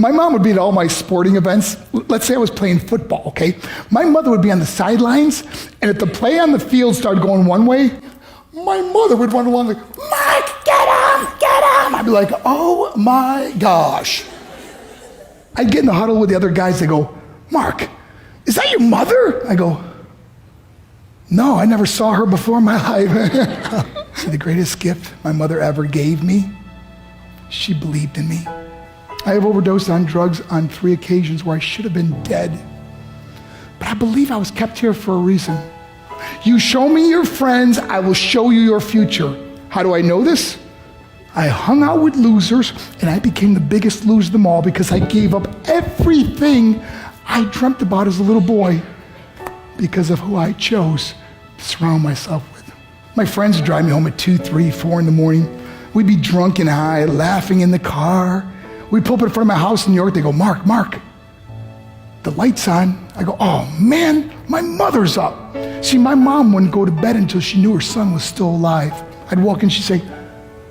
My mom would be at all my sporting events. Let's say I was playing football, okay? My mother would be on the sidelines, and if the play on the field started going one way, my mother would run along like, Mark, get him, get him. I'd be like, oh my gosh. I'd get in the huddle with the other guys. They go, Mark, is that your mother? I go, no, I never saw her before in my life. See, the greatest gift my mother ever gave me, she believed in me. I have overdosed on drugs on 3 occasions where I should have been dead. But I believe I was kept here for a reason. You show me your friends, I will show you your future. How do I know this? I hung out with losers, and I became the biggest loser of them all because I gave up everything I dreamt about as a little boy because of who I chose to surround myself with. My friends would drive me home at 2, 3, 4 in the morning. We'd be drunk and high, laughing in the car. We'd pull up in front of my house in New York. They go, Mark, the light's on. I go, oh man, my mother's up. See, my mom wouldn't go to bed until she knew her son was still alive. I'd walk in, she'd say,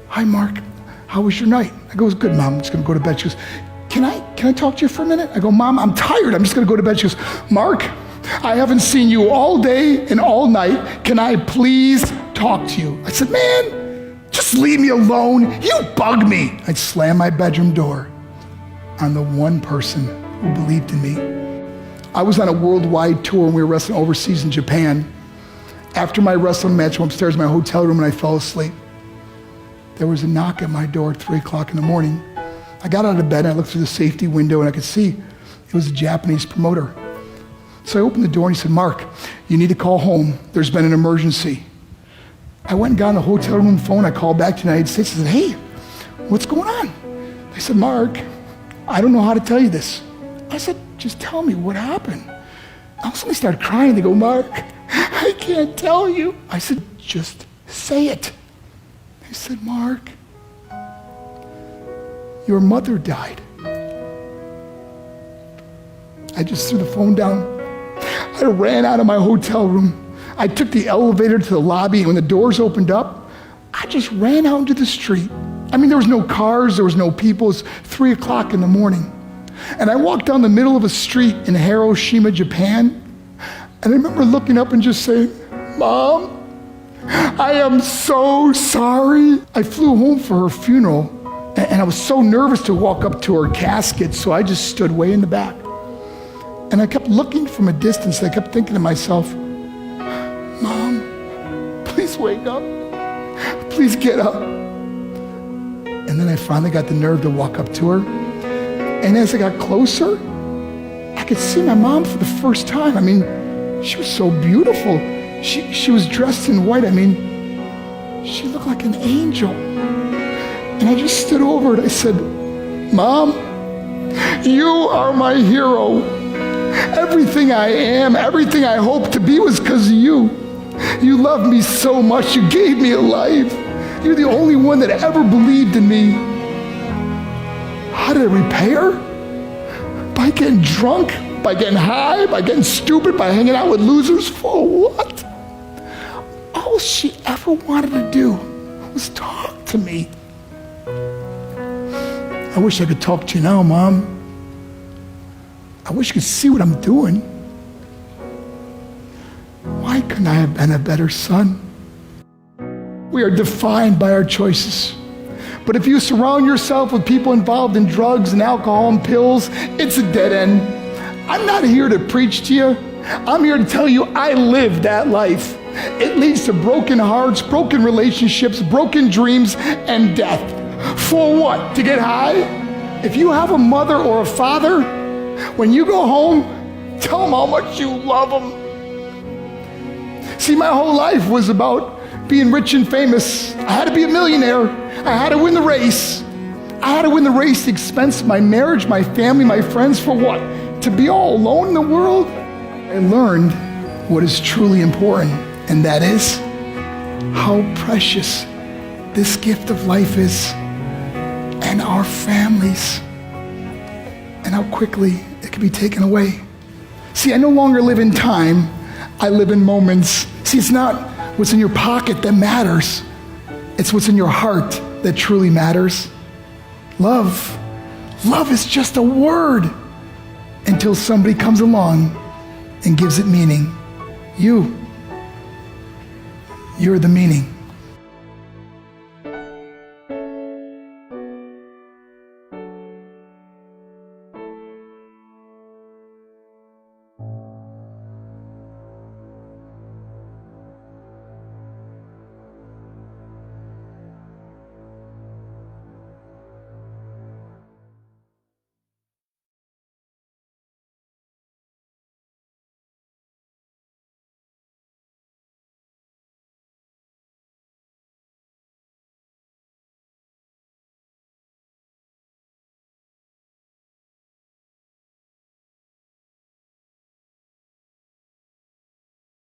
hi, Mark, how was your night? I go, it was good, Mom, I'm just gonna go to bed. She goes, can I talk to you for a minute? I go, Mom, I'm tired, I'm just gonna go to bed. She goes, Mark, I haven't seen you all day and all night. Can I please talk to you? I said, man, just leave me alone. You bug me. I'd slam my bedroom door on the one person who believed in me. I was on a worldwide tour and we were wrestling overseas in Japan. After my wrestling match, I went upstairs in my hotel room and I fell asleep. There was a knock at my door at 3 o'clock in the morning. I got out of bed and I looked through the safety window and I could see it was a Japanese promoter. So I opened the door and he said, Mark, you need to call home. There's been an emergency. I went and got on the hotel room phone. I called back to the United States. I said, hey, what's going on? They said, Mark, I don't know how to tell you this. I said, just tell me what happened. I suddenly started crying. They go, Mark, I can't tell you. I said, just say it. They said, Mark, your mother died. I just threw the phone down. I ran out of my hotel room. I took the elevator to the lobby, and when the doors opened up, I just ran out into the street. I mean, there was no cars, there was no people. It was 3 o'clock in the morning. And I walked down the middle of a street in Hiroshima, Japan, and I remember looking up and just saying, Mom, I am so sorry. I flew home for her funeral, and I was so nervous to walk up to her casket, so I just stood way in the back. And I kept looking from a distance. I kept thinking to myself, Mom, please wake up. Please get up. And then I finally got the nerve to walk up to her. And as I got closer, I could see my mom for the first time. I mean, she was so beautiful. She was dressed in white. I mean, she looked like an angel. And I just stood over and I said, Mom, you are my hero. Everything I am, everything I hope to be was because of you. You loved me so much. You gave me a life. You're the only one that ever believed in me. How did I repay her? By getting drunk, by getting high, by getting stupid, by hanging out with losers? For what? All she ever wanted to do was talk to me. I wish I could talk to you now, Mom. I wish you could see what I'm doing. Why couldn't I have been a better son? We are defined by our choices. But if you surround yourself with people involved in drugs and alcohol and pills, it's a dead end. I'm not here to preach to you. I'm here to tell you I lived that life. It leads to broken hearts, broken relationships, broken dreams, and death. For what? To get high? If you have a mother or a father, when you go home, tell them how much you love them. See, my whole life was about being rich and famous. I had to be a millionaire. I had to win the race. I had to win the race at the expense of my marriage, my family, my friends. For what? To be all alone in the world? I learned what is truly important, and that is how precious this gift of life is, and our families, and how quickly it can be taken away. See, I no longer live in time, I live in moments. See, it's not what's in your pocket that matters. It's what's in your heart that truly matters. Love Love is just a word until somebody comes along and gives it meaning. You're the meaning.